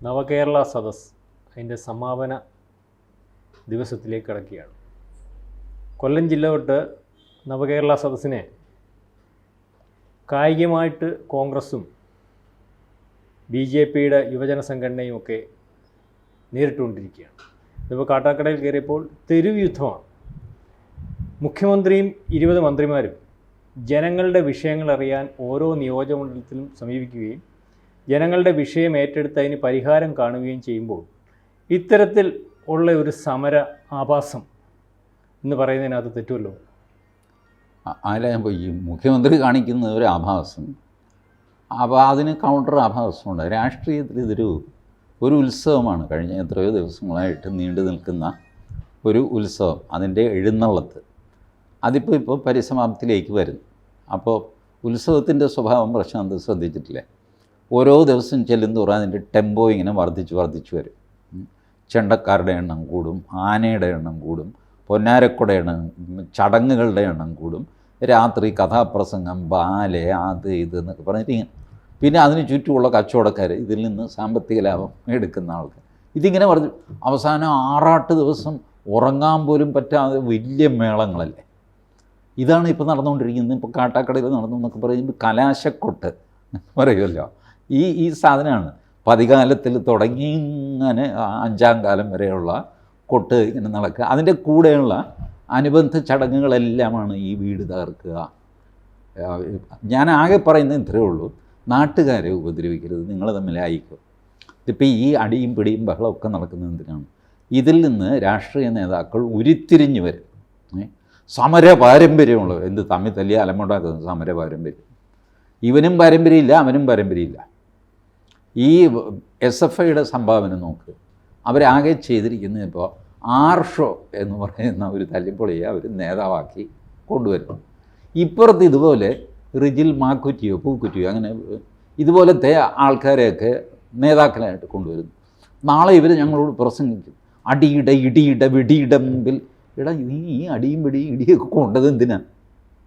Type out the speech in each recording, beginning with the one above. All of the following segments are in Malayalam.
നവകേരള സദസ് അതിൻ്റെ സമാപന ദിവസത്തിലേക്ക് കടക്കുകയാണ്. കൊല്ലം ജില്ല തൊട്ട് നവകേരള സദസ്സിനെ കായികമായിട്ട് കോൺഗ്രസും BJPയുടെ യുവജന സംഘടനയും ഒക്കെ നേരിട്ടുകൊണ്ടിരിക്കുകയാണ്. ഇതിപ്പോൾ കാട്ടാക്കടയിൽ കയറിയപ്പോൾ തെരുവ് യുദ്ധമാണ്. മുഖ്യമന്ത്രിയും 20 മന്ത്രിമാരും ജനങ്ങളുടെ വിഷയങ്ങൾ അറിയാൻ ഓരോ നിയോജകമണ്ഡലത്തിലും സമീപിക്കുകയും ജനങ്ങളുടെ വിഷയം ഏറ്റെടുത്ത് അതിന് പരിഹാരം കാണുകയും ചെയ്യുമ്പോൾ ഇത്തരത്തിൽ ഉള്ള ഒരു സമര ആഭാസം എന്ന് പറയുന്നതിനകത്ത് തെറ്റുമല്ലോ. അതിൽ ഈ മുഖ്യമന്ത്രി കാണിക്കുന്ന ഒരു ആഭാസം, അപ്പോൾ അതിന് കൗണ്ടർ ആഭാസമുണ്ട്. രാഷ്ട്രീയത്തിൽ ഇതൊരു ഉത്സവമാണ്. കഴിഞ്ഞ എത്രയോ ദിവസങ്ങളായിട്ട് നീണ്ടു നിൽക്കുന്ന ഒരു ഉത്സവം, അതിൻ്റെ എഴുന്നള്ളത്ത്. ഇപ്പോൾ പരിസമാപ്തിയിലേക്ക് വരുന്നു. അപ്പോൾ ഉത്സവത്തിൻ്റെ സ്വഭാവം പ്രശാന്ത് ശ്രദ്ധിച്ചിട്ടില്ലേ? ഓരോ ദിവസം ചെല്ലുന്തോറും അതിൻ്റെ ടെമ്പോ ഇങ്ങനെ വർദ്ധിച്ചു വരും. ചെണ്ടക്കാരുടെ എണ്ണം കൂടും, ആനയുടെ എണ്ണം കൂടും, പൊന്നാരക്കുടയുടെ എണ്ണം, ചടങ്ങുകളുടെ എണ്ണം കൂടും, രാത്രി കഥാപ്രസംഗം, ബാലെ, അത് ഇത് എന്നൊക്കെ പറഞ്ഞിട്ട് പിന്നെ അതിന് ചുറ്റുമുള്ള കച്ചവടക്കാർ, ഇതിൽ നിന്ന് സാമ്പത്തിക ലാഭം എടുക്കുന്ന ആൾക്കാർ, ഇതിങ്ങനെ പറഞ്ഞു. അവസാനം 6-8 ദിവസം ഉറങ്ങാൻ പോലും പറ്റാതെ വലിയ മേളങ്ങളല്ലേ. ഇതാണ് ഇപ്പോൾ നടന്നുകൊണ്ടിരിക്കുന്നത്. ഇപ്പോൾ കാട്ടാക്കടയിൽ നടന്നു എന്നൊക്കെ പറയുമ്പോൾ കലാശക്കൊട്ട് പറയുമല്ലോ. ഈ സാധനമാണ് പതികാലത്തിൽ തുടങ്ങി ഇങ്ങനെ 5-ാം കാലം വരെയുള്ള കൊട്ട് ഇങ്ങനെ നടക്കുക. അതിൻ്റെ കൂടെയുള്ള അനുബന്ധ ചടങ്ങുകളെല്ലാമാണ് ഈ വീട് തകർക്കുക. ഞാൻ ആകെ പറയുന്നത് ഇത്രയേ ഉള്ളൂ, നാട്ടുകാരെ ഉപദ്രവിക്കരുത്, നിങ്ങൾ തമ്മിലായിക്കോ. ഇതിപ്പോൾ ഈ അടിയും പിടിയും ബഹളമൊക്കെ നടക്കുന്നത് എന്തിനാണ്? ഇതിൽ നിന്ന് രാഷ്ട്രീയ നേതാക്കൾ ഉരുത്തിരിഞ്ഞ് വരും. സമര പാരമ്പര്യമുള്ളവർ എന്ത് തമ്മിൽ തല്ലിയ അലമുണ്ടാക്കുന്നത് സമര പാരമ്പര്യം. ഇവനും പാരമ്പര്യമില്ല, അവനും പാരമ്പര്യമില്ല. ഈ SFIയുടെ സംഭാവന നോക്ക്. അവരാകെ ചെയ്തിരിക്കുന്നത് ഇപ്പോൾ ആർഷോ എന്ന് പറയുന്ന ഒരു തല്ലിപ്പൊളിയെ അവർ നേതാവാക്കി കൊണ്ടുവരും. ഇപ്പുറത്ത് ഇതുപോലെ റിജിൽ മാക്കുറ്റിയോ പൂക്കുറ്റിയോ അങ്ങനെ ഇതുപോലത്തെ ആൾക്കാരെയൊക്കെ നേതാക്കളായിട്ട് കൊണ്ടുവരുന്നു. നാളെ ഇവർ ഞങ്ങളോട് പ്രസംഗിക്കും, ഇടിയുടെ വെടിയുടെ മുമ്പിൽ. നീ ഈ അടിയും വെടിയും ഇടിയൊക്കെ കൊണ്ടത് എന്തിനാണ്?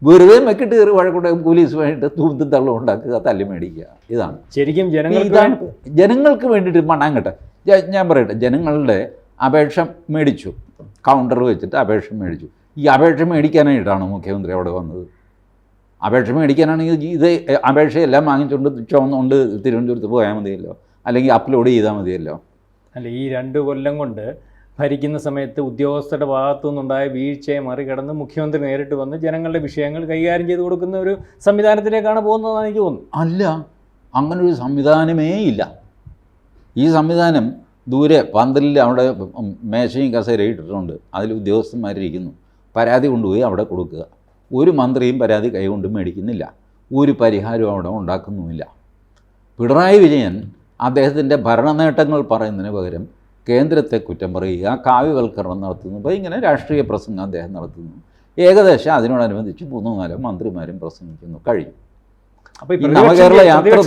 വെറുതെ മെക്കിട്ട് കയറി വഴക്കൂടെ പോലീസുമായിട്ട് തൂത്തും തള്ളം ഉണ്ടാക്കുക, തല്ലി മേടിക്കുക. ഇതാണ് ശരിക്കും ജനങ്ങൾക്ക് വേണ്ടിയിട്ട് മണ്ണാങ്കട്ടെ. ഞാൻ പറയട്ടെ, ജനങ്ങളുടെ അപേക്ഷ മേടിച്ചു, കൗണ്ടർ വെച്ചിട്ട് അപേക്ഷ മേടിച്ചു. ഈ അപേക്ഷ മേടിക്കാനായിട്ടാണ് മുഖ്യമന്ത്രി അവിടെ വന്നത്. അപേക്ഷ മേടിക്കാനാണെങ്കിൽ ഇത് അപേക്ഷയെല്ലാം വാങ്ങിച്ചുകൊണ്ട് ചുവന്നുകൊണ്ട് തിരുവനന്തപുരത്ത് പോയാൽ മതിയല്ലോ, അല്ലെങ്കിൽ അപ്ലോഡ് ചെയ്താൽ മതിയല്ലോ. അല്ല, ഈ 2 കൊല്ലം കൊണ്ട് ഭരിക്കുന്ന സമയത്ത് ഉദ്യോഗസ്ഥരുടെ ഭാഗത്തു നിന്നുണ്ടായ വീഴ്ചയെ മറികടന്ന് മുഖ്യമന്ത്രി നേരിട്ട് വന്ന് ജനങ്ങളുടെ വിഷയങ്ങൾ കൈകാര്യം ചെയ്ത് കൊടുക്കുന്ന ഒരു സംവിധാനത്തിലേക്കാണ് പോകുന്നതെന്ന് എനിക്ക് തോന്നുന്നു. അല്ല, അങ്ങനൊരു സംവിധാനമേ ഇല്ല. ഈ സംവിധാനം ദൂരെ പന്തലിൽ അവിടെ മേശയും കസേരയും ഇട്ടിട്ടുണ്ട്, അതിൽ ഉദ്യോഗസ്ഥന്മാരിരിക്കുന്നു. പരാതി കൊണ്ടുപോയി അവിടെ കൊടുക്കുക. ഒരു മന്ത്രിയും പരാതി കൈകൊണ്ട് മേടിക്കുന്നില്ല, ഒരു പരിഹാരവും അവിടെ ഉണ്ടാക്കുന്നുമില്ല. പിണറായി വിജയൻ അദ്ദേഹത്തിൻ്റെ ഭരണ നേട്ടങ്ങൾ പറയുന്നതിന് പകരം കേന്ദ്രത്തെ കുറ്റം പറയുക, കാവ്യവൽക്കരണം നടത്തുന്നു. അപ്പോൾ ഇങ്ങനെ രാഷ്ട്രീയ പ്രസംഗം അദ്ദേഹം നടത്തുന്നു. ഏകദേശം അതിനോടനുബന്ധിച്ച് 3-4 മന്ത്രിമാരും പ്രസംഗിക്കുന്നു, കഴിയും. അപ്പോൾ ഈ നവകേരള യാത്ര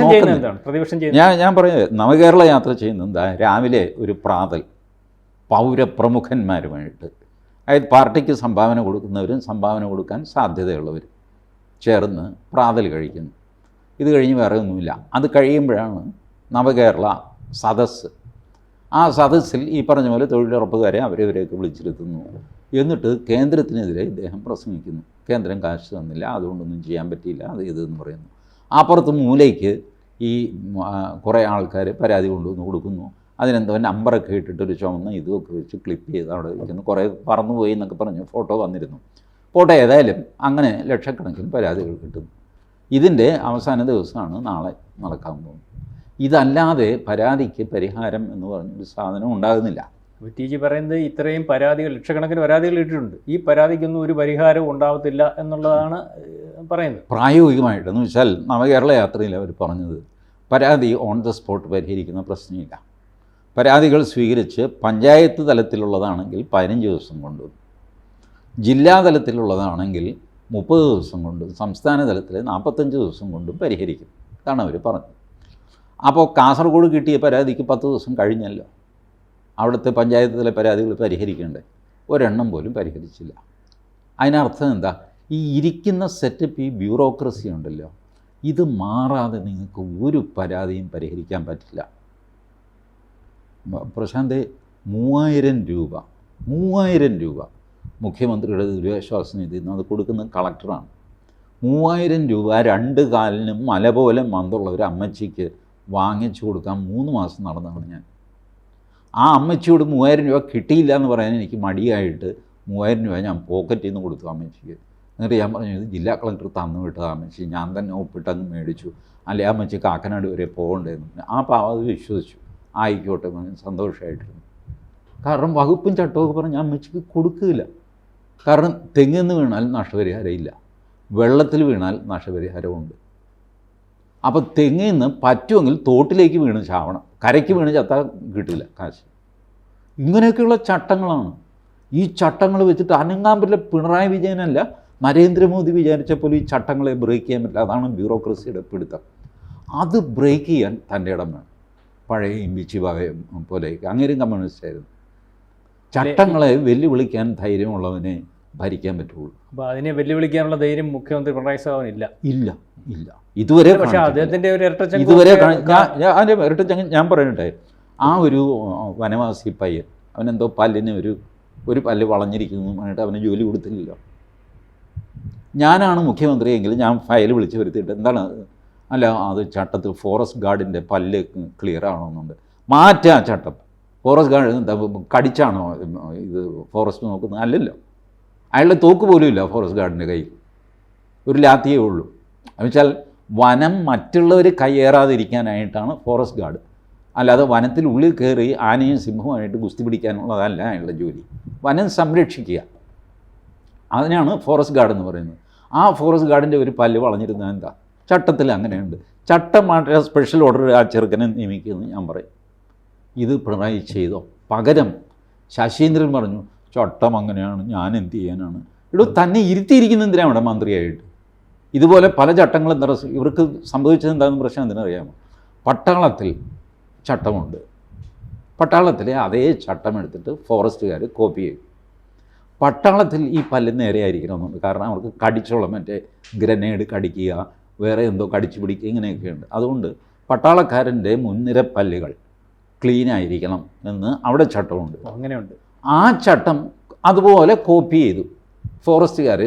ഞാൻ പറയുന്നത്, നവകേരള യാത്ര ചെയ്യുന്നത് എന്താ? രാവിലെ ഒരു പ്രാതൽ പൗരപ്രമുഖന്മാരുമായിട്ട്, അതായത് പാർട്ടിക്ക് സംഭാവന കൊടുക്കുന്നവരും സംഭാവന കൊടുക്കാൻ സാധ്യതയുള്ളവരും ചേർന്ന് പ്രാതൽ കഴിക്കുന്നു. ഇത് കഴിഞ്ഞ് വേറെ ഒന്നുമില്ല. അത് കഴിയുമ്പോഴാണ് നവകേരള സദസ്സ്. ആ സദസ്സിൽ ഈ പറഞ്ഞ പോലെ തൊഴിലുറപ്പുകാരെ അവരവരെയൊക്കെ വിളിച്ചിരുത്തുന്നു. എന്നിട്ട് കേന്ദ്രത്തിനെതിരെ ഇദ്ദേഹം പ്രസംഗിക്കുന്നു. കേന്ദ്രം കാശ് തന്നില്ല, അതുകൊണ്ടൊന്നും ചെയ്യാൻ പറ്റിയില്ല, അത് ഇതെന്ന് പറയുന്നു. അപ്പുറത്ത് മൂലയ്ക്ക് ഈ കുറേ ആൾക്കാർ പരാതി കൊണ്ടുവന്ന് കൊടുക്കുന്നു. അതിനെന്തോ നമ്പറൊക്കെ ഇട്ടിട്ടൊരു ചുവന്ന ഇതുമൊക്കെ വെച്ച് ക്ലിപ്പ് ചെയ്ത് അവിടെ വയ്ക്കുന്നു. കുറേ പറന്നുപോയി എന്നൊക്കെ പറഞ്ഞ് ഫോട്ടോ വന്നിരുന്നു. ഫോട്ടോ ഏതായാലും അങ്ങനെ ലക്ഷക്കണക്കിന് പരാതികൾ കിട്ടുന്നു. ഇതിൻ്റെ അവസാന ദിവസമാണ് നാളെ നടക്കാൻ പോകുന്നത്. ഇതല്ലാതെ പരാതിക്ക് പരിഹാരം എന്ന് പറഞ്ഞൊരു സാധനം ഉണ്ടാകുന്നില്ല. TG പറയുന്നത് ഇത്രയും പരാതികൾ, ലക്ഷക്കണക്കിന് പരാതികൾ ഇട്ടിട്ടുണ്ട്, ഈ പരാതിക്കൊന്നും ഒരു പരിഹാരം ഉണ്ടാവത്തില്ല എന്നുള്ളതാണ് പറയുന്നത്. പ്രായോഗികമായിട്ടെന്ന് വെച്ചാൽ നവകേരള യാത്രയിൽ അവർ പറഞ്ഞത് പരാതി ഓൺ ദ സ്പോട്ട് പരിഹരിക്കുന്ന പ്രശ്നമില്ല. പരാതികൾ സ്വീകരിച്ച് പഞ്ചായത്ത് തലത്തിലുള്ളതാണെങ്കിൽ 15 ദിവസം കൊണ്ടും, ജില്ലാ തലത്തിലുള്ളതാണെങ്കിൽ 30 ദിവസം കൊണ്ടും, സംസ്ഥാന തലത്തിൽ 45 ദിവസം കൊണ്ടും പരിഹരിക്കും. ഇതാണ് അവർ പറഞ്ഞത്. അപ്പോൾ കാസർഗോഡ് കിട്ടിയ പരാതിക്ക് 10 ദിവസം കഴിഞ്ഞല്ലോ. അവിടുത്തെ പഞ്ചായത്തിലെ പരാതികൾ പരിഹരിക്കേണ്ടത് ഒരെണ്ണം പോലും പരിഹരിച്ചില്ല. അതിനർത്ഥം എന്താ? ഈ ഇരിക്കുന്ന സെറ്റപ്പ്, ഈ ബ്യൂറോക്രസി ഉണ്ടല്ലോ, ഇത് മാറാതെ നിങ്ങൾക്ക് ഒരു പരാതിയും പരിഹരിക്കാൻ പറ്റില്ല. പ്രശാന്തെ 3000 രൂപ മുഖ്യമന്ത്രിയുടെ ദുരിതാശ്വാസ നിധിയിൽ നിന്ന് അത് കൊടുക്കുന്ന കളക്ടറാണ്. 3000 രൂപ 2 കാലിനും മല പോലെ മന്തുള്ള ഒരു അമ്മച്ചിക്ക് വാങ്ങിച്ചു കൊടുക്കാൻ 3 മാസം നടന്നതാണ് ഞാൻ. ആ അമ്മച്ചിയോട് 3000 രൂപ കിട്ടിയില്ല എന്ന് പറയാൻ എനിക്ക് മടിയായിട്ട് 3000 രൂപ ഞാൻ പോക്കറ്റിൽ നിന്ന് കൊടുത്തു അമ്മച്ചിക്ക്. എന്നിട്ട് ഞാൻ പറഞ്ഞു, ഇത് ജില്ലാ കളക്ടർ തന്നു വിട്ടത് അമ്മച്ചി, ഞാൻ തന്നെ ഒപ്പിട്ടങ്ങ് മേടിച്ചു, അല്ലെ അമ്മച്ചി കാക്കനാട് വരെ പോകണ്ടേന്ന്. ആ പാവം അത് വിശ്വസിച്ചു. ആയിക്കോട്ടെ, സന്തോഷമായിട്ടിരുന്നു. കാരണം വകുപ്പും ചട്ടമൊക്കെ പറഞ്ഞ് അമ്മച്ചിക്ക് കൊടുക്കില്ല. കാരണം തെങ്ങിൽ നിന്ന് വീണാൽ നഷ്ടപരിഹാരം ഇല്ല, വെള്ളത്തിൽ വീണാൽ നഷ്ടപരിഹാരമുണ്ട്. അപ്പോൾ തെങ്ങിൽ നിന്ന് പറ്റുമെങ്കിൽ തോട്ടിലേക്ക് വീണ് ചാവണം, കരയ്ക്ക് വീണ് ചത്താൽ കിട്ടില്ല കാശ്. ഇങ്ങനെയൊക്കെയുള്ള ചട്ടങ്ങളാണ്. ഈ ചട്ടങ്ങൾ വെച്ചിട്ട് അനങ്ങാൻ പറ്റില്ല. പിണറായി വിജയനല്ല, നരേന്ദ്രമോദി വിചാരിച്ചപ്പോൾ ഈ ചട്ടങ്ങളെ ബ്രേക്ക് ചെയ്യാൻ പറ്റില്ല. അതാണ് ബ്യൂറോക്രസിയുടെ പിടുത്തം. അത് ബ്രേക്ക് ചെയ്യാൻ തൻ്റെ ഇടം വേണം. പഴയ ഇമ്പിച്ചി പോലെയൊക്കെ അങ്ങേരും കമ്മ്യൂണിസ്റ്റായിരുന്നു. ചട്ടങ്ങളെ വെല്ലുവിളിക്കാൻ ധൈര്യമുള്ളവനെ ഭരിക്കാൻ പറ്റുള്ളൂ. അപ്പോൾ അതിനെ വെല്ലുവിളിക്കാനുള്ള ധൈര്യം മുഖ്യമന്ത്രി പിണറായി സാഹിബിനില്ല. ഇല്ല ഇല്ല ഇതുവരെ. പക്ഷേ അദ്ദേഹത്തിൻ്റെ ഒരു ഇതുവരെ അതിൻ്റെ ഇരട്ടച്ചങ്ങ് ഞാൻ പറയട്ടെ. ആ ഒരു വനവാസി പയ്യൻ, അവനെന്തോ പല്ലിന് ഒരു പല്ല് വളഞ്ഞിരിക്കുന്നു പറഞ്ഞിട്ട് അവന് ജോലി കൊടുത്തില്ലല്ലോ. ഞാനാണ് മുഖ്യമന്ത്രിയെങ്കിൽ ഞാൻ ഫയൽ വിളിച്ച് വരുത്തിയിട്ട് എന്താണ്, അല്ല അത് ചട്ടത്തിൽ ഫോറസ്റ്റ് ഗാർഡിൻ്റെ പല്ല് ക്ലിയർ ആവണമെന്നുണ്ട്, മാറ്റാ ചട്ടം. ഫോറസ്റ്റ് ഗാർഡ് എന്താ കടിച്ചാണോ ഇത് ഫോറസ്റ്റ് നോക്കുന്നത്? അല്ലല്ലോ. അയാളുടെ തോക്ക് പോലും ഇല്ല ഫോറസ്റ്റ് ഗാർഡിൻ്റെ കയ്യിൽ, ഒരു ലാത്തിയേ ഉള്ളൂ. എന്നുവെച്ചാൽ വനം മറ്റുള്ളവർ കയ്യേറാതിരിക്കാനായിട്ടാണ് ഫോറസ്റ്റ് ഗാർഡ്, അല്ലാതെ വനത്തിനുള്ളിൽ കയറി ആനയും സിംഹവുമായിട്ട് ഗുസ്തി പിടിക്കാനുള്ളതല്ല അയാളുടെ ജോലി. വനം സംരക്ഷിക്കുക, അതിനാണ് ഫോറസ്റ്റ് ഗാർഡ് എന്ന് പറയുന്നത്. ആ ഫോറസ്റ്റ് ഗാർഡിൻ്റെ ഒരു പല്ല് വളഞ്ഞിരുന്നത് എന്താ? ചട്ടത്തിൽ അങ്ങനെയുണ്ട്. ചട്ടം മാറ്റാൻ സ്പെഷ്യൽ ഓർഡർ ആ ചെറുക്കനെ നിയമിക്കുമെന്ന് ഞാൻ പറയും. ഇത് പിണറായി ചെയ്തോ? പകരം ശശീന്ദ്രൻ പറഞ്ഞു ചട്ടം അങ്ങനെയാണ്, ഞാൻ എന്ത് ചെയ്യാനാണ്? ഇവിടെ തന്നെ ഇരുത്തിയിരിക്കുന്ന എന്തിനാണ് അവിടെ മന്ത്രിയായിട്ട്? ഇതുപോലെ പല ചട്ടങ്ങളും എന്താ ഇവർക്ക് സംഭവിച്ചത് എന്താണെന്ന് പ്രശ്നം എന്തിനറിയാമോ? പട്ടാളത്തിൽ ചട്ടമുണ്ട്, പട്ടാളത്തിലെ അതേ ചട്ടം എടുത്തിട്ട് ഫോറസ്റ്റുകാർ കോപ്പി ചെയ്യും. പട്ടാളത്തിൽ ഈ പല്ല് നേരെയായിരിക്കണമെന്നുണ്ട്. കാരണം അവർക്ക് കടിച്ചോളം മറ്റേ ഗ്രനേഡ് കടിക്കുക, വേറെ എന്തോ കടിച്ചു പിടിക്കുക, ഇങ്ങനെയൊക്കെയുണ്ട്. അതുകൊണ്ട് പട്ടാളക്കാരൻ്റെ മുൻനിര പല്ലുകൾ ക്ലീനായിരിക്കണം എന്ന് അവിടെ ചട്ടമുണ്ട്. അങ്ങനെയുണ്ട്. ആ ചട്ടം അതുപോലെ കോപ്പി ചെയ്തു ഫോറസ്റ്റുകാർ.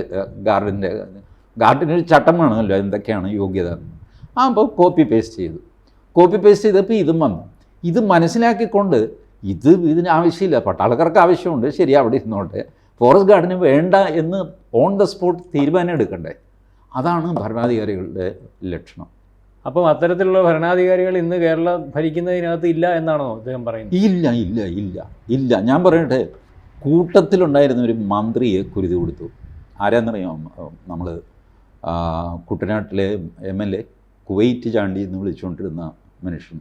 ഗാർഡിനൊരു ചട്ടം വേണമല്ലോ, എന്തൊക്കെയാണ് യോഗ്യത. അപ്പോൾ കോപ്പി പേസ്റ്റ് ചെയ്തു. കോപ്പി പേസ്റ്റ് ചെയ്തപ്പോൾ ഇതും വന്നു. ഇത് മനസ്സിലാക്കിക്കൊണ്ട് ഇതിന് ആവശ്യമില്ല, പട്ടാളക്കാർക്ക് ആവശ്യമുണ്ട്, ശരി അവിടെ ഇരുന്നോട്ടെ, ഫോറസ്റ്റ് ഗാർഡിന് വേണ്ട എന്ന് ഓൺ ദ സ്പോട്ട് തീരുമാനം എടുക്കണ്ടേ? അതാണ് ഭരണാധികാരികളുടെ ലക്ഷണം. അപ്പം അത്തരത്തിലുള്ള ഭരണാധികാരികൾ ഇന്ന് കേരളം ഭരിക്കുന്നതിനകത്ത് ഇല്ല എന്നാണോ അദ്ദേഹം പറയുന്നത്? ഇല്ല ഇല്ല ഇല്ല ഇല്ല ഞാൻ പറയട്ടെ, കൂട്ടത്തിലുണ്ടായിരുന്ന ഒരു മന്ത്രിയെ കുരുതി കൊടുത്തു. ആരാന്നറിയാം? നമ്മൾ കുട്ടനാട്ടിലെ MLA കുവൈറ്റ് ചാണ്ടി എന്ന് വിളിച്ചുകൊണ്ടിരുന്ന മനുഷ്യൻ,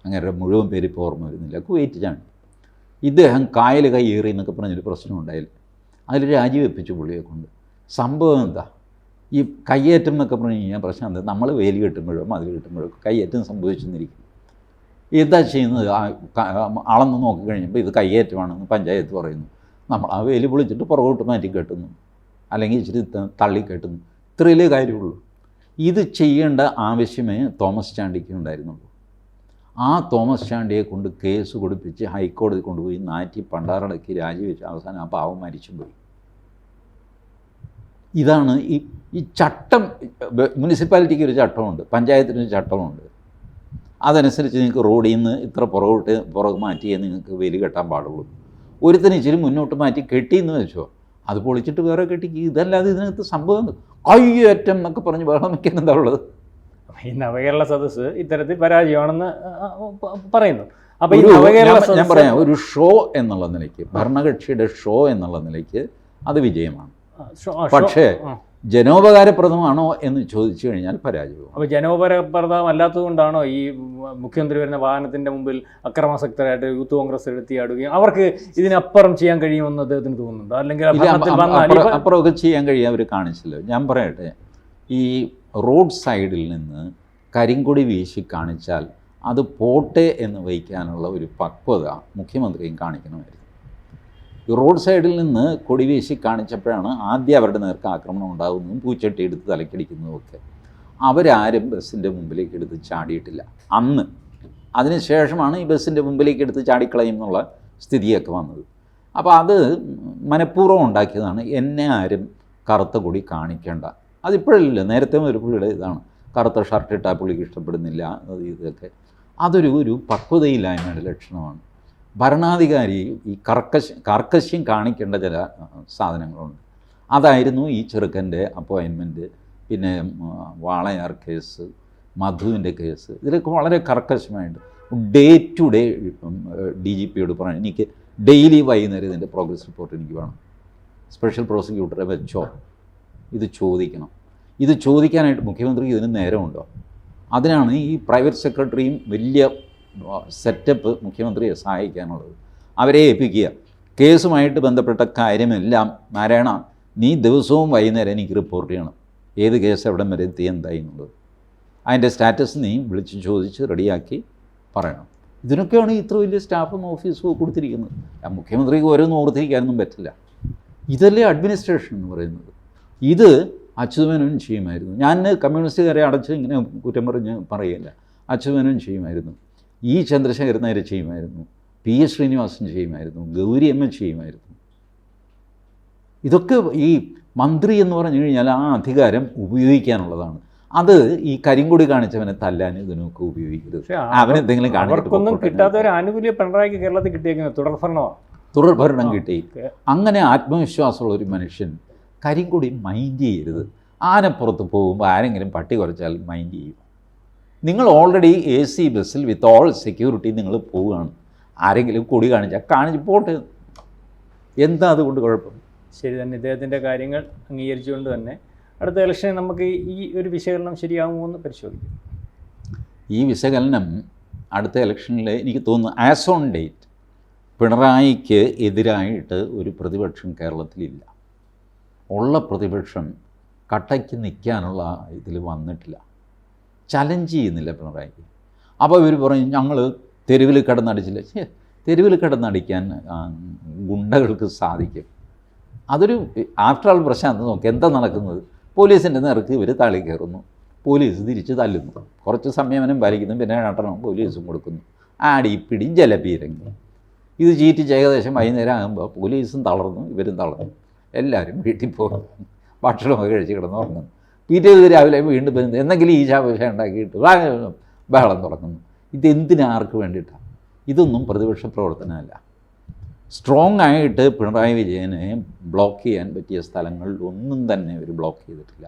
അങ്ങനെ മുഴുവൻ പേര് ഇപ്പോൾ ഓർമ്മ വരുന്നില്ല, കുവൈറ്റ് ചാണ്ടി. ഇദ്ദേഹം കായൽ കയ്യേറി എന്നൊക്കെ പറഞ്ഞൊരു പ്രശ്നം ഉണ്ടായില്ല, അതിൽ രാജിവെപ്പിച്ചു പുള്ളിയെ കൊണ്ട്. സംഭവം എന്താ? ഈ കയ്യേറ്റം എന്നൊക്കെ പറഞ്ഞു കഴിഞ്ഞാൽ പ്രശ്നം എന്താ? നമ്മൾ വേലി കെട്ടുമ്പോഴോ മതിൽ കെട്ടുമ്പോഴോ കയ്യേറ്റം സംഭവിച്ചെന്നിരിക്കും. എന്താ ചെയ്യുന്നത്? അളന്ന് നോക്കിക്കഴിഞ്ഞപ്പോൾ ഇത് കയ്യേറ്റമാണെന്ന് പഞ്ചായത്ത് പറയുന്നു. നമ്മൾ ആ വേലി പൊളിച്ചിട്ട് പുറകോട്ട് മാറ്റി കെട്ടുന്നു, അല്ലെങ്കിൽ ഇച്ചിരി തള്ളി കെട്ടുന്നു. ഇത്രയിലേ കാര്യമുള്ളൂ. ഇത് ചെയ്യേണ്ട ആവശ്യമേ തോമസ് ചാണ്ടിക്ക് ഉണ്ടായിരുന്നുള്ളൂ. ആ തോമസ് ചാണ്ടിയെ കൊണ്ട് കേസ് കൊടുപ്പിച്ച് ഹൈക്കോടതി കൊണ്ടുപോയി നാറ്റി പണ്ടാറടക്കി രാജിവെച്ച് അവസാനം ആ പാവം മരിച്ചും പോയി. ഇതാണ് ഈ ചട്ടം. മുനിസിപ്പാലിറ്റിക്ക് ഒരു ചട്ടമുണ്ട്, പഞ്ചായത്തിനൊരു ചട്ടമുണ്ട്. അതനുസരിച്ച് നിങ്ങൾക്ക് റോഡിൽ നിന്ന് ഇത്ര പുറകെ മാറ്റിയേ നിങ്ങൾക്ക് വേലി കെട്ടാൻ പാടുള്ളൂ. ഒരുത്തിന് ഇച്ചിരി മുന്നോട്ട് മാറ്റി കെട്ടിയെന്ന് വെച്ചോ, അത് പൊളിച്ചിട്ട് വേറെ കെട്ടിക്ക്. ഇതല്ലാതെ ഇതിനകത്ത് സംഭവം കയ്യേറ്റം എന്നൊക്കെ പറഞ്ഞ് ബഹളം വയ്ക്കാൻ എന്താ ഉള്ളത്? ഈ നവകേരള സദസ്സ് ഇത്തരത്തിൽ പരാജയമാണെന്ന് പറയുന്നു. അപ്പോൾ ഈ നവകേരള ഞാൻ പറയാം, ഒരു ഷോ എന്നുള്ള നിലയ്ക്ക്, ഭരണകക്ഷിയുടെ ഷോ എന്നുള്ള നിലയ്ക്ക് അത് വിജയമാണ്. പക്ഷേ ജനോപകാരപ്രദമാണോ എന്ന് ചോദിച്ചു കഴിഞ്ഞാൽ പരാജയവും. അപ്പോൾ ജനോപകാരപ്രദമല്ലാത്തതുകൊണ്ടാണോ ഈ മുഖ്യമന്ത്രി വരുന്ന വാഹനത്തിൻ്റെ മുമ്പിൽ അക്രമാസക്തരായിട്ട് യൂത്ത് കോൺഗ്രസ് എടുത്തിയാടുകയും അവർക്ക് ഇതിനപ്പുറം ചെയ്യാൻ കഴിയുമെന്ന് അദ്ദേഹത്തിന് തോന്നുന്നുണ്ടോ? അല്ലെങ്കിൽ അപ്പുറമൊക്കെ ചെയ്യാൻ കഴിയാൻ അവർ കാണിച്ചല്ലോ. ഞാൻ പറയട്ടെ, ഈ റോഡ് സൈഡിൽ നിന്ന് കരിങ്കൊടി വീശി കാണിച്ചാൽ അത് പോട്ടെ എന്ന് വയ്ക്കാനുള്ള ഒരു പക്വത മുഖ്യമന്ത്രിയും കാണിക്കണമായിരുന്നു. ഈ റോഡ് സൈഡിൽ നിന്ന് കൊടി വീശി കാണിച്ചപ്പോഴാണ് ആദ്യം അവരുടെ നേർക്ക് ആക്രമണം ഉണ്ടാകുന്നതും പൂച്ചട്ടി എടുത്ത് തലക്കടിക്കുന്നതും ഒക്കെ. അവരാരും ബസ്സിൻ്റെ മുമ്പിലേക്ക് എടുത്ത് ചാടിയിട്ടില്ല. അതിനുശേഷമാണ് ഈ ബസ്സിൻ്റെ മുമ്പിലേക്ക് എടുത്ത് ചാടിക്കളയും എന്നുള്ള സ്ഥിതിയൊക്കെ വന്നത്. അപ്പോൾ അത് മനഃപൂർവ്വം ഉണ്ടാക്കിയതാണ്. എന്നെ ആരും കറുത്ത കൊടി കാണിക്കേണ്ട. അതിപ്പോഴില്ല, നേരത്തെ ഒരു പുള്ളിയുടെ ഇതാണ്, കറുത്ത ഷർട്ട് ഇട്ടാൽ പുള്ളിക്ക് ഇഷ്ടപ്പെടുന്നില്ല, ഇതൊക്കെ അതൊരു പക്വതയില്ലായ്മയുടെ ലക്ഷണമാണ്. ഭരണാധികാരി ഈ കർക്കശ്യം കാണിക്കേണ്ട ചില സാധനങ്ങളുണ്ട്. അതായിരുന്നു ഈ ചെറുക്കൻ്റെ അപ്പോയിൻമെൻറ്റ്, പിന്നെ വാളയാർ കേസ്, മധുവിൻ്റെ കേസ്, ഇതിലൊക്കെ വളരെ കർക്കശമായിട്ട് ഡേ ടു ഡേ DGPയോട് പറഞ്ഞു, എനിക്ക് ഡെയിലി വൈകുന്നേരം ഇതിൻ്റെ പ്രോഗ്രസ് റിപ്പോർട്ട് എനിക്ക് വേണം, സ്പെഷ്യൽ പ്രോസിക്യൂട്ടറെ വെച്ചോ, ഇത് ചോദിക്കണം. ഇത് ചോദിക്കാനായിട്ട് മുഖ്യമന്ത്രിക്ക് ഇതിന് നേരമുണ്ടോ? അതിനാണ് ഈ പ്രൈവറ്റ് സെക്രട്ടറിയും വലിയ സെറ്റപ്പ് മുഖ്യമന്ത്രിയെ സഹായിക്കാനുള്ളത്. അവരെ ഏൽപ്പിക്കുക, കേസുമായിട്ട് ബന്ധപ്പെട്ട കാര്യമെല്ലാം നാരായണ നീ ദിവസവും വൈകുന്നേരം എനിക്ക് റിപ്പോർട്ട് ചെയ്യണം, ഏത് കേസ് എവിടം വരെ എത്തി എന്തായി എന്നുള്ളത്, അതിൻ്റെ സ്റ്റാറ്റസ് നീ വിളിച്ച് ചോദിച്ച് റെഡിയാക്കി പറയണം. ഇതിനൊക്കെയാണ് ഇത്ര വലിയ സ്റ്റാഫും ഓഫീസും കൊടുത്തിരിക്കുന്നത്. മുഖ്യമന്ത്രിക്ക് ഓരോന്നും ഓർത്തിരിക്കാനൊന്നും പറ്റില്ല. ഇതല്ലേ അഡ്മിനിസ്ട്രേഷൻ എന്ന് പറയുന്നത്. ഇത് അച്യുതമേനോൻ ചെയ്യുമായിരുന്നു. ഞാൻ കമ്മ്യൂണിസ്റ്റുകാരെ അടച്ച് ഇങ്ങനെ കുറ്റം പറഞ്ഞ് പറയില്ല. അച്യുതമേനോൻ ചെയ്യുമായിരുന്നു, ഇ ചന്ദ്രശേഖരൻ നായർ ചെയ്യുമായിരുന്നു, PS ശ്രീനിവാസൻ ചെയ്യുമായിരുന്നു, ഗൗരി അമ്മ ചെയ്യുമായിരുന്നു. ഇതൊക്കെ ഈ മന്ത്രി എന്ന് പറഞ്ഞു കഴിഞ്ഞാൽ ആ അധികാരം ഉപയോഗിക്കാനുള്ളതാണ്. അത് ഈ കരിങ്കൊടി കാണിച്ചവനെ തല്ലാൻ ഇതിനൊക്കെ ഉപയോഗിക്കരുത്. അവനെന്തെങ്കിലും അവർക്കൊന്നും കിട്ടാത്ത ഒരു ആനുകൂല്യം പിണറായിക്ക് കേരളത്തിൽ കിട്ടിയേക്കുന്നത് തുടർഭരണം കിട്ടി. അങ്ങനെ ആത്മവിശ്വാസമുള്ള ഒരു മനുഷ്യൻ കരിങ്കൊടി മൈൻഡ് ചെയ്യരുത്. ആനപ്പുറത്ത് പോകുമ്പോൾ ആരെങ്കിലും പട്ടി കുറച്ചാൽ മൈൻഡ് ചെയ്യും. നിങ്ങൾ ഓൾറെഡി AC ബസ്സിൽ വിത്ത് ഓൾ സെക്യൂരിറ്റി നിങ്ങൾ പോവുകയാണ്. ആരെങ്കിലും കൊടി കാണിച്ച് പോട്ടെ, എന്താ അതുകൊണ്ട് കുഴപ്പം? ശരി തന്നെ. ഇദ്ദേഹത്തിൻ്റെ കാര്യങ്ങൾ അംഗീകരിച്ചുകൊണ്ട് തന്നെ അടുത്ത ഇലക്ഷനിൽ നമുക്ക് ഈ ഒരു വിശകലനം ശരിയാകുമോ എന്ന് പരിശോധിക്കും. ഈ വിശകലനം അടുത്ത ഇലക്ഷനിൽ എനിക്ക് തോന്നുന്നു ആസ് ഓൺ ഡേറ്റ് പിണറായിക്ക് എതിരായിട്ട് ഒരു പ്രതിപക്ഷം കേരളത്തിലില്ല. ഉള്ള പ്രതിപക്ഷം കട്ടയ്ക്ക് നിൽക്കാനുള്ള ഇതിൽ വന്നിട്ടില്ല, ചലഞ്ച് ചെയ്യുന്നില്ല പിണറായിക്ക്. അപ്പോൾ ഇവർ പറയും ഞങ്ങൾ തെരുവിൽ കിടന്നടിച്ചില്ല. തെരുവിൽ കിടന്നടിക്കാൻ ഗുണ്ടകൾക്ക് സാധിക്കും. അതൊരു ആഫ്റ്റർ ആൾ പ്രശാന്ത് നോക്കി എന്താ നടക്കുന്നത്? പോലീസിൻ്റെ നേർക്ക് ഇവർ തള്ളി കയറുന്നു, പോലീസ് തിരിച്ച് തല്ലുന്നു, കുറച്ച് സംയമനം പാലിക്കുന്നു, പിന്നെ രണ്ടെണ്ണം പോലീസും കൊടുക്കുന്നു. ആടിപ്പിടി ജലപീരങ്ങി. ഇത് ചീറ്റിച്ച് ഏകദേശം വൈകുന്നേരം ആകുമ്പോൾ പോലീസും തളർന്നു, ഇവരും തളർന്നു, എല്ലാവരും വീട്ടിൽ പോകും, ഭക്ഷണമൊക്കെ കഴിച്ച് കിടന്നുറങ്ങുന്നു. പിറ്റേത് രാവിലെ വീണ്ടും വരുന്നത് എന്തെങ്കിലും ഈശാപേക്ഷ ഉണ്ടാക്കിയിട്ട് ബഹളം തുടങ്ങുന്നു. ഇതെന്തിനാർക്ക് വേണ്ടിയിട്ടാണ്? ഇതൊന്നും പ്രതിപക്ഷ പ്രവർത്തനമല്ല. സ്ട്രോങ് ആയിട്ട് പിണറായി വിജയനെ ബ്ലോക്ക് ചെയ്യാൻ പറ്റിയ സ്ഥലങ്ങളിൽ ഒന്നും തന്നെ അവർ ബ്ലോക്ക് ചെയ്തിട്ടില്ല.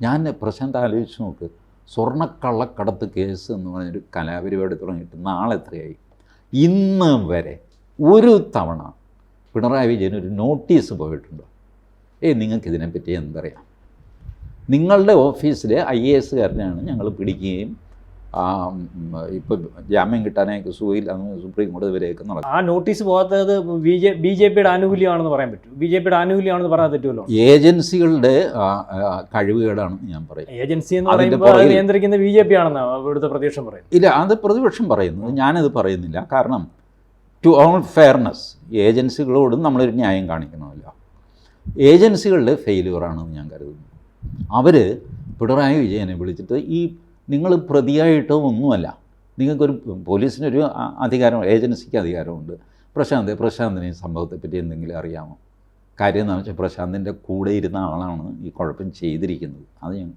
ഞാൻ പ്രശാന്ത് ആലോചിച്ച് നോക്ക്, സ്വർണ്ണക്കള്ളക്കടത്ത് കേസ് എന്ന് പറഞ്ഞൊരു കലാപരിപാടി തുടങ്ങിയിട്ട് നാളെ എത്രയായി? ഇന്ന് വരെ ഒരു തവണ പിണറായി വിജയൻ ഒരു നോട്ടീസ് പോയിട്ടുണ്ടോ? നിങ്ങൾക്കിതിനെപ്പറ്റി എന്തറിയാം? നിങ്ങളുടെ ഓഫീസിലെ IAS-കാരനെയാണ് ഞങ്ങൾ പിടിക്കുകയും ഇപ്പോൾ ജാമ്യം കിട്ടാനായിട്ട് സുഖയില്ലാന്ന് സുപ്രീം കോടതി വരെയൊക്കെ നടക്കും. ആ നോട്ടീസ് പോകാത്തത് BJPയുടെ ആനുകൂല്യമാണെന്ന് പറയാൻ പറ്റും. BJPയുടെ ആനുകൂല്യമാണെന്ന് പറയാൻ പറ്റുമല്ലോ. ഏജൻസികളുടെ കഴിവുകേടാണ് ഞാൻ പറയുന്നത്. ഏജൻസി എന്ന് പറയുമ്പോൾ നിയന്ത്രിക്കുന്ന BJP ആണെന്ന് ഇവിടുത്തെ പ്രതിപക്ഷം പറയുന്നത്. ഇല്ല, അത് പ്രതിപക്ഷം പറയുന്നത്, ഞാനത് പറയുന്നില്ല. കാരണം ടു ഓൾ ഫെയർനെസ് ഏജൻസികളോടും നമ്മളൊരു ന്യായം കാണിക്കണമല്ലോ. ഏജൻസികളുടെ ഫെയിലുവറാണെന്ന് ഞാൻ കരുതുന്നു. അവർ പിണറായി വിജയനെ വിളിച്ചിട്ട് നിങ്ങൾ പ്രതിയായിട്ടോ ഒന്നുമല്ല, നിങ്ങൾക്കൊരു പോലീസിനൊരു അധികാരം, ഏജൻസിക്ക് അധികാരമുണ്ട്. പ്രശാന്തിന് ഈ സംഭവത്തെപ്പറ്റി എന്തെങ്കിലും അറിയാമോ? കാര്യം എന്ന് വെച്ചാൽ പ്രശാന്തിൻ്റെ കൂടെ ഇരുന്ന ആളാണ് ഈ കുഴപ്പം ചെയ്തിരിക്കുന്നത്, അത് ഞാൻ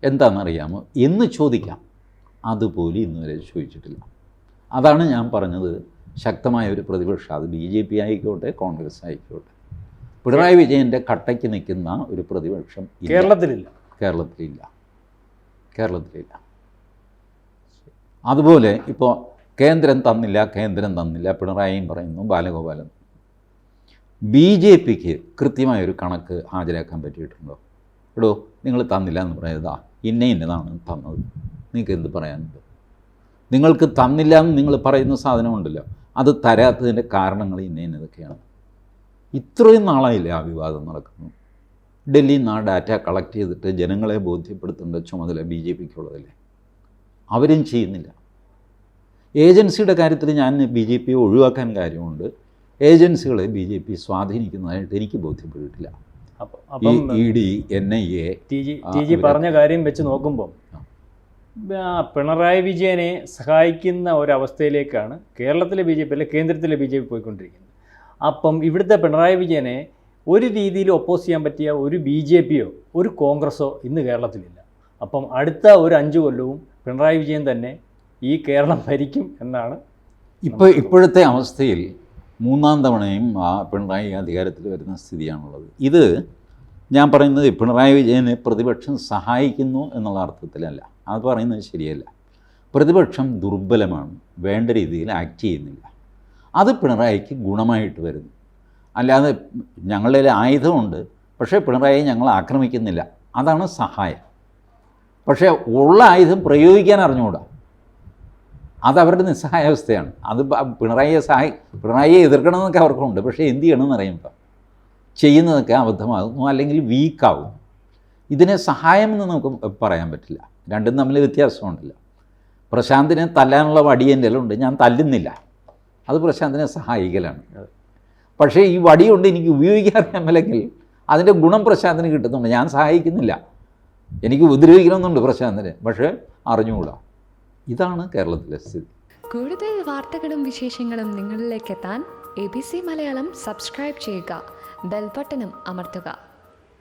എന്താണെന്നറിയാമോ എന്ന് ചോദിക്കാം. അതുപോലെ ഇന്നുവരെ ചോദിച്ചിട്ടില്ല. അതാണ് ഞാൻ പറഞ്ഞത്, ശക്തമായ ഒരു പ്രതിപക്ഷം, അത് BJP ആയിക്കോട്ടെ കോൺഗ്രസ് ആയിക്കോട്ടെ, പിണറായി വിജയൻ്റെ കട്ടയ്ക്ക് നിൽക്കുന്ന ഒരു പ്രതിപക്ഷം കേരളത്തിലില്ല. അതുപോലെ ഇപ്പോൾ കേന്ദ്രം തന്നില്ല പിണറായിയും പറയുന്നു, ബാലഗോപാലൻ. BJPക്ക് കൃത്യമായൊരു കണക്ക് ഹാജരാക്കാൻ പറ്റിയിട്ടുണ്ടോ? നിങ്ങൾ തന്നില്ല എന്ന് പറയുന്നതാ ഇന്നതാണ് തന്നത്, നിങ്ങൾക്ക് എന്ത് പറയാനുണ്ട്? നിങ്ങൾക്ക് തന്നില്ല എന്ന് നിങ്ങൾ പറയുന്ന സാധനമുണ്ടല്ലോ, അത് തരാത്തതിൻ്റെ കാരണങ്ങൾ ഇന്നതൊക്കെയാണ്. ഇത്രയും നാളായില്ലേ ആ വിവാദം നടക്കുന്നു? ഡൽഹിയിൽ നിന്ന് ആ ഡാറ്റ കളക്ട് ചെയ്തിട്ട് ജനങ്ങളെ ബോധ്യപ്പെടുത്തേണ്ട ചുമതല BJPക്കുള്ളതല്ലേ? അവരും ചെയ്യുന്നില്ല. ഏജൻസിയുടെ കാര്യത്തിൽ ഞാൻ BJPയെ ഒഴിവാക്കാൻ കാര്യമുണ്ട്. ഏജൻസികളെ BJP സ്വാധീനിക്കുന്നതായിട്ട് എനിക്ക് ബോധ്യപ്പെട്ടിട്ടില്ല. ED, NIA TG പറഞ്ഞ കാര്യം വെച്ച് നോക്കുമ്പോൾ പിണറായി വിജയനെ സഹായിക്കുന്ന ഒരവസ്ഥയിലേക്കാണ് കേരളത്തിലെ ബി ജെ പി അല്ലെ കേന്ദ്രത്തിലെ ബി ജെ പി പോയിക്കൊണ്ടിരിക്കുന്നത്. അപ്പം ഇവിടുത്തെ പിണറായി വിജയനെ ഒരു രീതിയിൽ ഒപ്പോസ് ചെയ്യാൻ പറ്റിയ ഒരു ബി ജെ പിയോ ഒരു കോൺഗ്രസ്സോ ഇന്ന് കേരളത്തിലില്ല. അപ്പം അടുത്ത ഒരു 5 കൊല്ലവും പിണറായി വിജയൻ തന്നെ ഈ കേരളം ഭരിക്കും എന്നാണ് ഇപ്പോഴത്തെ അവസ്ഥയിൽ 3-ാം തവണയും പിണറായി അധികാരത്തിൽ വരുന്ന സ്ഥിതിയാണുള്ളത്. ഇത് ഞാൻ പറയുന്നത് പിണറായി വിജയനെ പ്രതിപക്ഷം സഹായിക്കുന്നു എന്നുള്ള അർത്ഥത്തിലല്ല, അത് പറയുന്നത് ശരിയല്ല. പ്രതിപക്ഷം ദുർബലമാണ്, വേണ്ട രീതിയിൽ ആക്ട് ചെയ്യുന്നില്ല. അത് പിണറായിക്ക് ഗുണമായിട്ട് വരുന്നു. അല്ലാതെ ഞങ്ങളുടെ കയ്യിൽ ആയുധമുണ്ട്, പക്ഷേ പിണറായി ഞങ്ങൾ ആക്രമിക്കുന്നില്ല, അതാണ് സഹായം. പക്ഷേ ഉള്ള ആയുധം പ്രയോഗിക്കാൻ അറിഞ്ഞുകൂടാ, അതവരുടെ നിസ്സഹായാവസ്ഥയാണ്. അത് പിണറായിയെ എതിർക്കണമെന്നൊക്കെ അവർക്കുണ്ട്, പക്ഷേ എന്ത് ചെയ്യണമെന്ന് അറിയുമ്പോൾ ചെയ്യുന്നതൊക്കെ അബദ്ധമാകുന്നു, അല്ലെങ്കിൽ വീക്കാവും. ഇതിനെ സഹായം എന്ന് നമുക്ക് പറയാൻ പറ്റില്ല, രണ്ടും തമ്മിൽ വ്യത്യാസമുണ്ടല്ലോ. പ്രശാന്തിനെ തല്ലാനുള്ള വടി എൻ്റെ ഉണ്ട്, ഞാൻ തല്ലുന്നില്ല, അത് പ്രശാന്തിനെ സഹായിക്കലാണ്. പക്ഷേ ഈ വടി കൊണ്ട് എനിക്ക് ഉപയോഗിക്കാൻ അറിയാമല്ലെങ്കിൽ അതിൻ്റെ ഗുണം പ്രശാന്തിന് കിട്ടുന്നുണ്ട്. ഞാൻ സഹായിക്കുന്നില്ല, എനിക്ക് ഉപദ്രവിക്കണമെന്നുണ്ട് പ്രശാന്തിന്, പക്ഷേ അറിഞ്ഞുകൂടാ. ഇതാണ് കേരളത്തിലെ സ്ഥിതി. കൂടുതൽ വാർത്തകളും വിശേഷങ്ങളും നിങ്ങളിലേക്ക് എത്താൻ ABC മലയാളം സബ്സ്ക്രൈബ് ചെയ്യുക, ബെൽ ബട്ടണും അമർത്തുക.